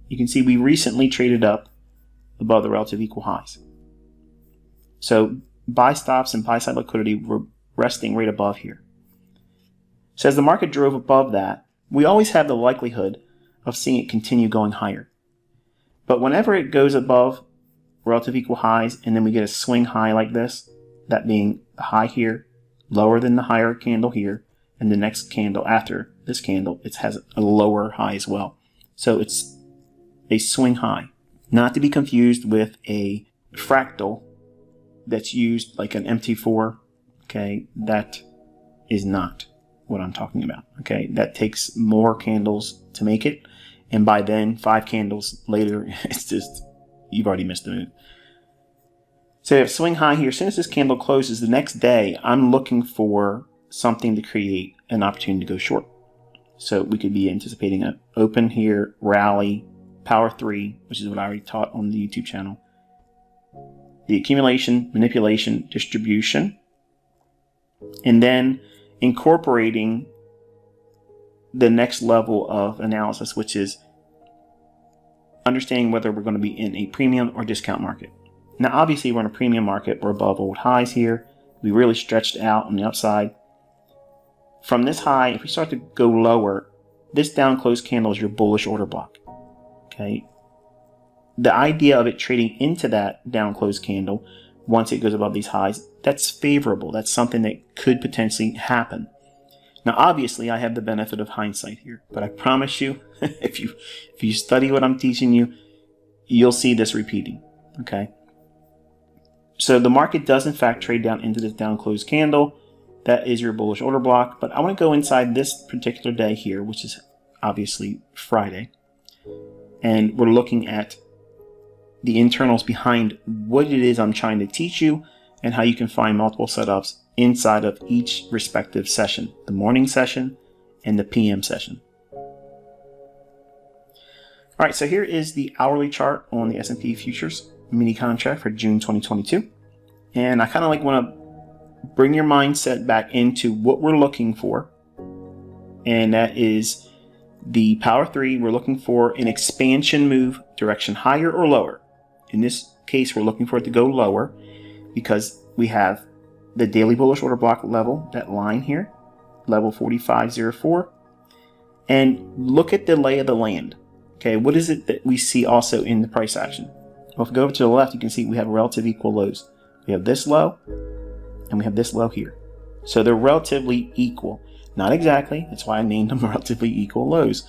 you can see we recently traded up above the relative equal highs. So buy stops and buy side liquidity were resting right above here. So as the market drove above that, we always have the likelihood of seeing it continue going higher. But whenever it goes above relative equal highs and then we get a swing high like this, that being the high here, lower than the higher candle here, and the next candle after this candle, it has a lower high as well. So it's a swing high, not to be confused with a fractal that's used like an MT4. Okay, that is not what I'm talking about. Okay, that takes more candles to make it, and by then 5 candles later, it's just, you've already missed the move. So we have swing high here. As soon as this candle closes the next day, I'm looking for something to create an opportunity to go short. So we could be anticipating an open here, rally, power 3, which is what I already taught on the YouTube channel. The accumulation, manipulation, distribution, and then incorporating the next level of analysis, which is understanding whether we're going to be in a premium or discount market. Now, obviously, we're in a premium market. We're above old highs here. We really stretched out on the upside. From this high, if we start to go lower, this down close candle is your bullish order block. Okay. The idea of it trading into that down close candle, once it goes above these highs, that's favorable. That's something that could potentially happen. Now, obviously, I have the benefit of hindsight here, but I promise you, if you study what I'm teaching you, you'll see this repeating. Okay. So the market does in fact trade down into this down close candle. That is your bullish order block. But I want to go inside this particular day here, which is obviously Friday. And we're looking at the internals behind what it is I'm trying to teach you and how you can find multiple setups inside of each respective session, the morning session and the PM session. All right, so here is the hourly chart on the S&P futures mini contract for June 2022. And I kind of want to bring your mindset back into what we're looking for. And that is the power 3. We're looking for an expansion move, direction higher or lower. In this case, we're looking for it to go lower because we have the daily bullish order block level, that line here, level 4504. And look at the lay of the land. Okay, what is it that we see also in the price action? Well, if we go over to the left, you can see we have relative equal lows. We have this low, and we have this low here. So they're relatively equal. Not exactly. That's why I named them relatively equal lows.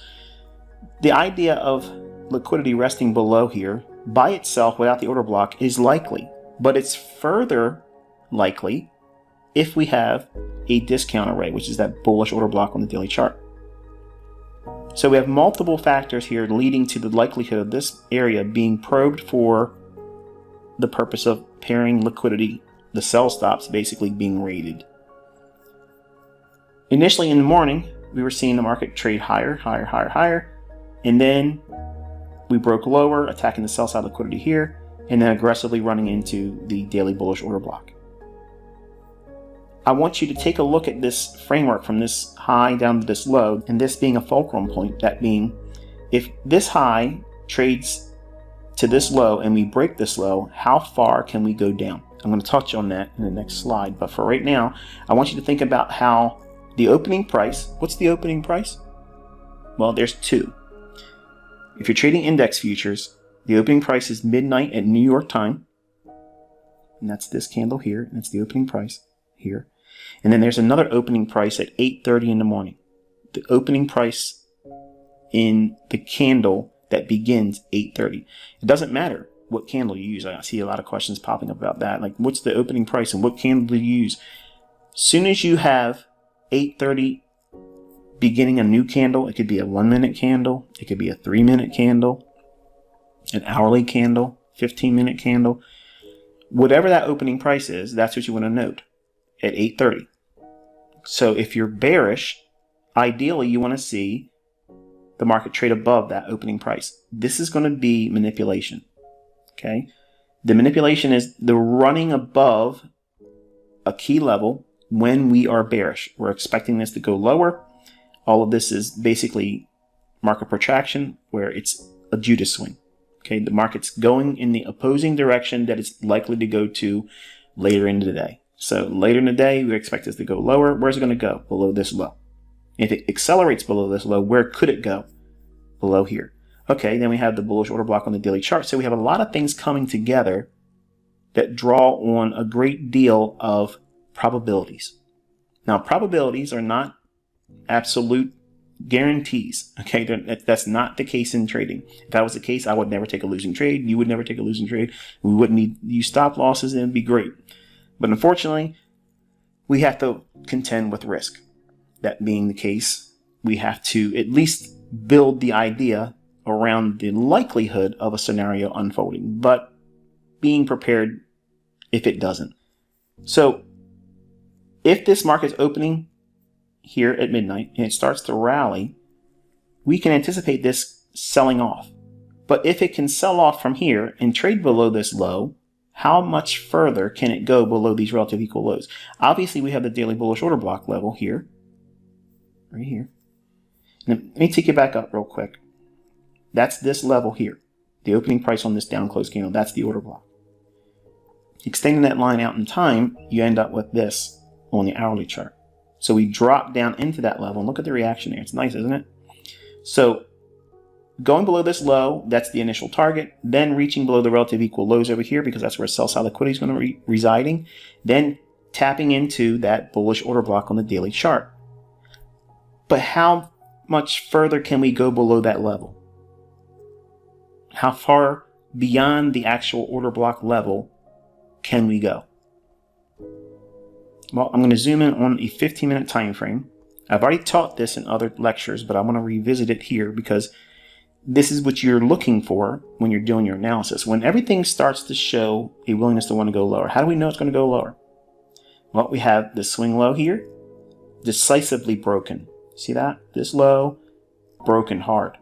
The idea of liquidity resting below here by itself without the order block is likely, but it's further likely if we have a discount array, which is that bullish order block on the daily chart. So we have multiple factors here leading to the likelihood of this area being probed for the purpose of pairing liquidity, the sell stops basically being raided. Initially in the morning, we were seeing the market trade higher, higher, higher, higher, and then we broke lower, attacking the sell side liquidity here, and then aggressively running into the daily bullish order block. I want you to take a look at this framework from this high down to this low, and this being a fulcrum point, that being if this high trades to this low and we break this low, how far can we go down? I'm going to touch on that in the next slide, but for right now, I want you to think about how the opening price, what's the opening price? Well, there's two. If you're trading index futures, the opening price is midnight at New York time, and that's this candle here, and that's the opening price here. And then there's another opening price at 8:30 in the morning. The opening price in the candle that begins 8:30. It doesn't matter what candle you use. I see a lot of questions popping up about that. Like, what's the opening price and what candle do you use? Soon as you have 8:30 beginning a new candle, it could be a 1-minute candle, it could be a 3-minute candle, an hourly candle, 15-minute candle. Whatever that opening price is, that's what you want to note at 8:30. So if you're bearish, ideally you want to see the market trade above that opening price. This is going to be manipulation. Okay? The manipulation is the running above a key level when we are bearish. We're expecting this to go lower. All of this is basically market protraction, where it's a Judas swing. Okay, the market's going in the opposing direction that it's likely to go to later in the day. So later in the day, we expect this to go lower. Where's it going to go? Below this low. If it accelerates below this low, where could it go? Below here. Okay, then we have the bullish order block on the daily chart. So we have a lot of things coming together that draw on a great deal of probabilities. Now, probabilities are not absolute guarantees. Okay, that's not the case in trading. If that was the case, I would never take a losing trade. You would never take a losing trade. We wouldn't need use stop losses, and it'd be great. But unfortunately, we have to contend with risk. That being the case, we have to at least build the idea around the likelihood of a scenario unfolding, but being prepared if it doesn't. So if this market's opening here at midnight and it starts to rally, we can anticipate this selling off. But if it can sell off from here and trade below this low, how much further can it go below these relative equal lows? Obviously, we have the daily bullish order block level here, right here. Now, let me take you back up real quick. That's this level here. The opening price on this down close candle, that's the order block. Extending that line out in time, you end up with this on the hourly chart. So we drop down into that level, and look at the reaction there. It's nice, isn't it? So going below this low, that's the initial target. Then reaching below the relative equal lows over here, because that's where sell-side liquidity is going to be residing. Then tapping into that bullish order block on the daily chart. But how much further can we go below that level? How far beyond the actual order block level can we go? Well, I'm going to zoom in on a 15-minute time frame. I've already taught this in other lectures, but I want to revisit it here because this is what you're looking for when you're doing your analysis. When everything starts to show a willingness to want to go lower, how do we know it's going to go lower? Well, we have the swing low here, decisively broken. See that? This low, broken hard.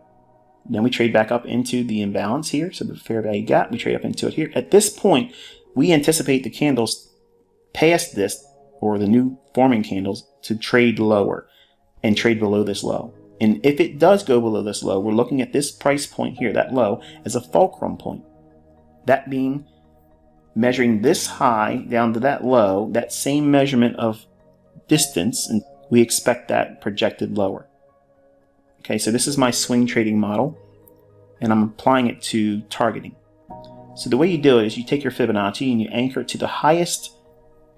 Then we trade back up into the imbalance here. So the fair value gap, we trade up into it here. At this point, we anticipate the candles past this, or the new forming candles, to trade lower and trade below this low. And if it does go below this low, we're looking at this price point here, that low, as a fulcrum point. That being measuring this high down to that low, that same measurement of distance, and we expect that projected lower. Okay, so this is my swing trading model, and I'm applying it to targeting. So the way you do it is you take your Fibonacci and you anchor it to the highest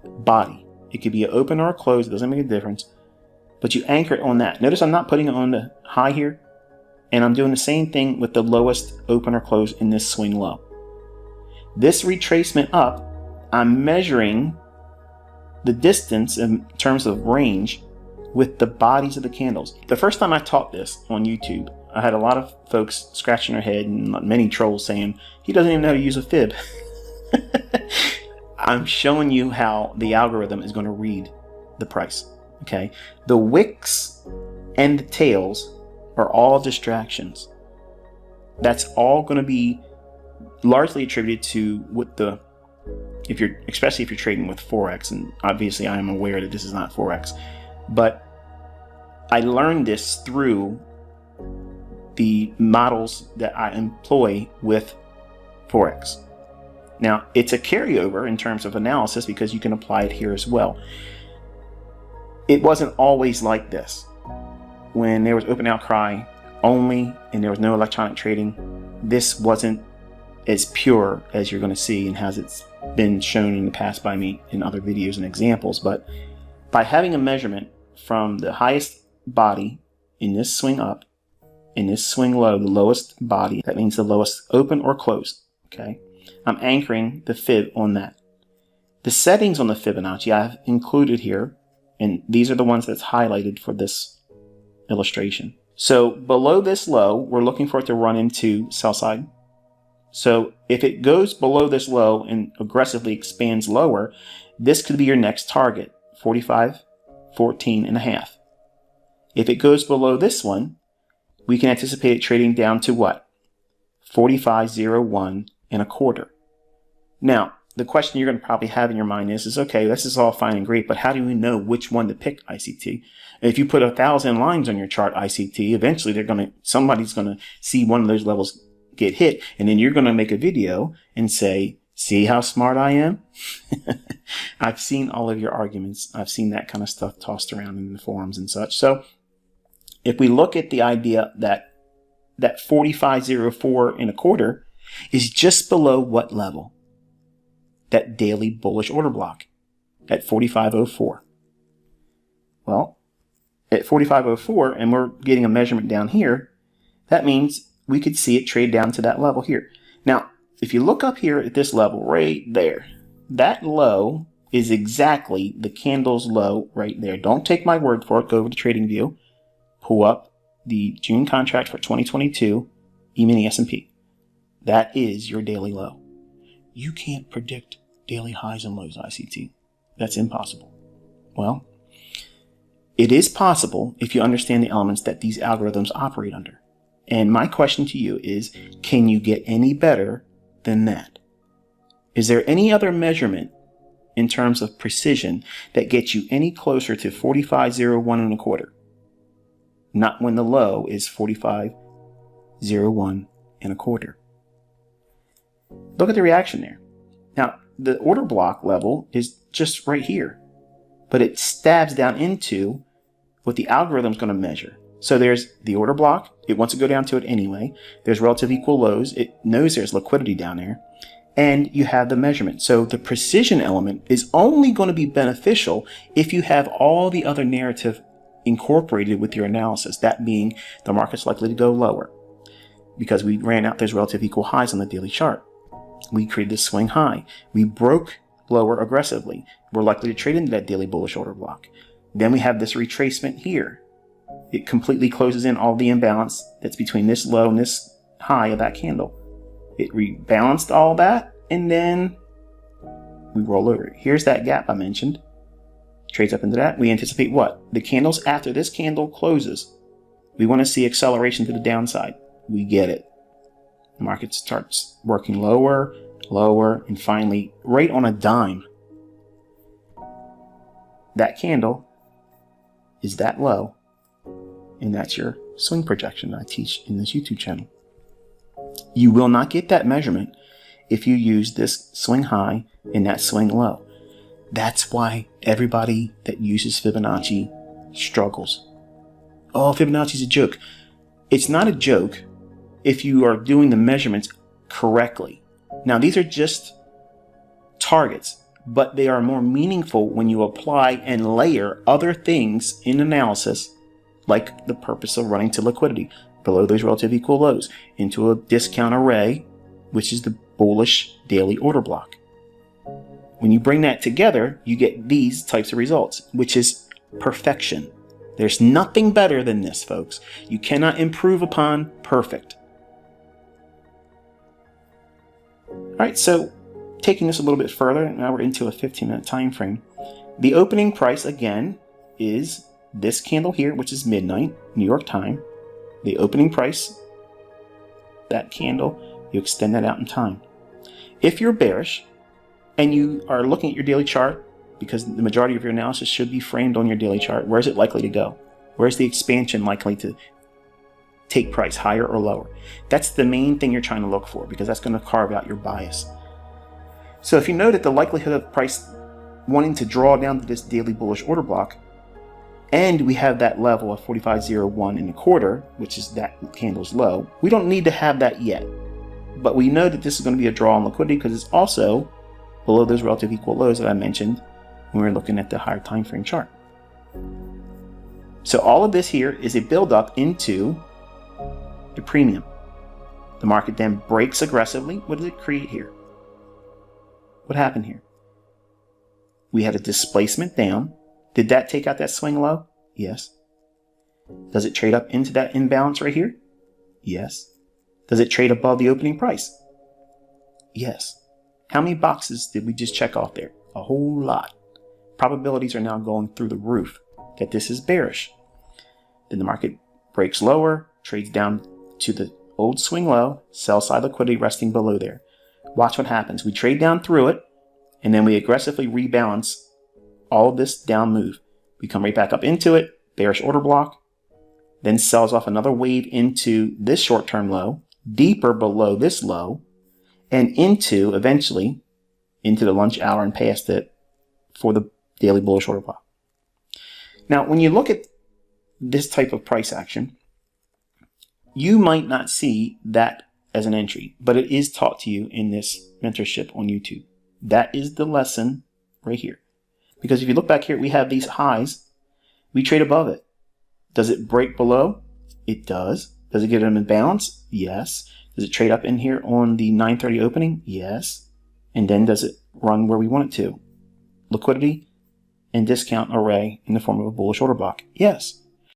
body. It could be an open or a close, it doesn't make a difference. But you anchor it on that. Notice I'm not putting it on the high here, and I'm doing the same thing with the lowest open or close in this swing low. This retracement up, I'm measuring the distance in terms of range with the bodies of the candles. The first time I taught this on YouTube, I had a lot of folks scratching their head and many trolls saying, he doesn't even know how to use a fib. I'm showing you how the algorithm is going to read the price. Okay, the wicks and the tails are all distractions. That's all going to be largely attributed to what the, especially if you're trading with Forex, and obviously I am aware that this is not Forex, but I learned this through the models that I employ with Forex. Now, it's a carryover in terms of analysis because you can apply it here as well. It wasn't always like this. When there was open outcry only and there was no electronic trading, this wasn't as pure as you're going to see and has it's been shown in the past by me in other videos and examples. But by having a measurement from the highest body in this swing up, in this swing low, the lowest body, that means the lowest open or closed, okay? I'm anchoring the fib on that. The settings on the Fibonacci I've included here, and these are the ones that's highlighted for this illustration. So below this low, we're looking for it to run into sell side. So if it goes below this low and aggressively expands lower, this could be your next target, 45.14.5. If it goes below this one, we can anticipate it trading down to what? 45.01.25. Now, the question you're going to probably have in your mind is okay, this is all fine and great, but how do we know which one to pick, ICT? If you put 1,000 lines on your chart, ICT, eventually somebody's going to see one of those levels get hit. And then you're going to make a video and say, see how smart I am? I've seen all of your arguments. I've seen that kind of stuff tossed around in the forums and such. So if we look at the idea that 45.04 and a quarter is just below what level? That daily bullish order block at 45.04. Well, at 45.04, and we're getting a measurement down here, that means we could see it trade down to that level here. Now, if you look up here at this level right there, that low is exactly the candle's low right there. Don't take my word for it. Go over to TradingView, pull up the June contract for 2022, E-mini S&P. That is your daily low. You can't predict daily highs and lows, ICT. That's impossible. Well, it is possible if you understand the elements that these algorithms operate under. And my question to you is, can you get any better than that? Is there any other measurement in terms of precision that gets you any closer to 45.01 and a quarter? Not when the low is 45.01 and a quarter. Look at the reaction there. Now, the order block level is just right here, but it stabs down into what the algorithm is going to measure. So there's the order block. It wants to go down to it anyway. There's relative equal lows. It knows there's liquidity down there. And you have the measurement. So the precision element is only going to be beneficial if you have all the other narrative incorporated with your analysis. That being the market's likely to go lower because we ran out those relative equal highs on the daily chart. We created this swing high. We broke lower aggressively. We're likely to trade into that daily bullish order block. Then we have this retracement here. It completely closes in all the imbalance that's between this low and this high of that candle. It rebalanced all that, and then we roll over. Here's that gap I mentioned. Trades up into that. We anticipate what? The candles after this candle closes. We want to see acceleration to the downside. We get it. The market starts working lower, lower, and finally, right on a dime, that candle is that low, and that's your swing projection I teach in this YouTube channel. You will not get that measurement if you use this swing high and that swing low. That's why everybody that uses Fibonacci struggles. Oh, Fibonacci's a joke. It's not a joke if you are doing the measurements correctly. Now, these are just targets, but they are more meaningful when you apply and layer other things in analysis, like the purpose of running to liquidity below those relative equal lows into a discount array, which is the bullish daily order block. When you bring that together, you get these types of results, which is perfection. There's nothing better than this, folks. You cannot improve upon perfect. All right, so taking this a little bit further, now we're into a 15-minute time frame. The opening price, again, is this candle here, which is midnight, New York time. The opening price, that candle, you extend that out in time. If you're bearish and you are looking at your daily chart, because the majority of your analysis should be framed on your daily chart, where is it likely to go? Where's the expansion likely to take price, higher or lower? That's the main thing you're trying to look for, because that's going to carve out your bias. So if you know that the likelihood of price wanting to draw down to this daily bullish order block, and we have that level of 45.01 and a quarter, which is that candle's low, we don't need to have that yet. But we know that this is going to be a draw on liquidity because it's also below those relative equal lows that I mentioned when we were looking at the higher time frame chart. So all of this here is a buildup into the premium. The market then breaks aggressively. What does it create here? What happened here? We had a displacement down. Did that take out that swing low? Yes. Does it trade up into that imbalance right here? Yes. Does it trade above the opening price? Yes. How many boxes did we just check off there? A whole lot. Probabilities are now going through the roof that this is bearish. Then the market breaks lower, trades down to the old swing low, sell side liquidity resting below there. Watch what happens. We trade down through it, and then we aggressively rebalance all of this down move. We come right back up into it, bearish order block, then sells off another wave into this short-term low, deeper below this low and eventually into the lunch hour and past it for the daily bullish order block. Now, when you look at this type of price action, you might not see that as an entry, but it is taught to you in this mentorship on YouTube. That is the lesson right here. Because if you look back here, we have these highs. We trade above it. Does it break below? It does. Does it get them in balance? Yes. Does it trade up in here on the 9:30 opening? Yes. And then does it run where we want it to? Liquidity and discount array in the form of a bullish order block? Yes.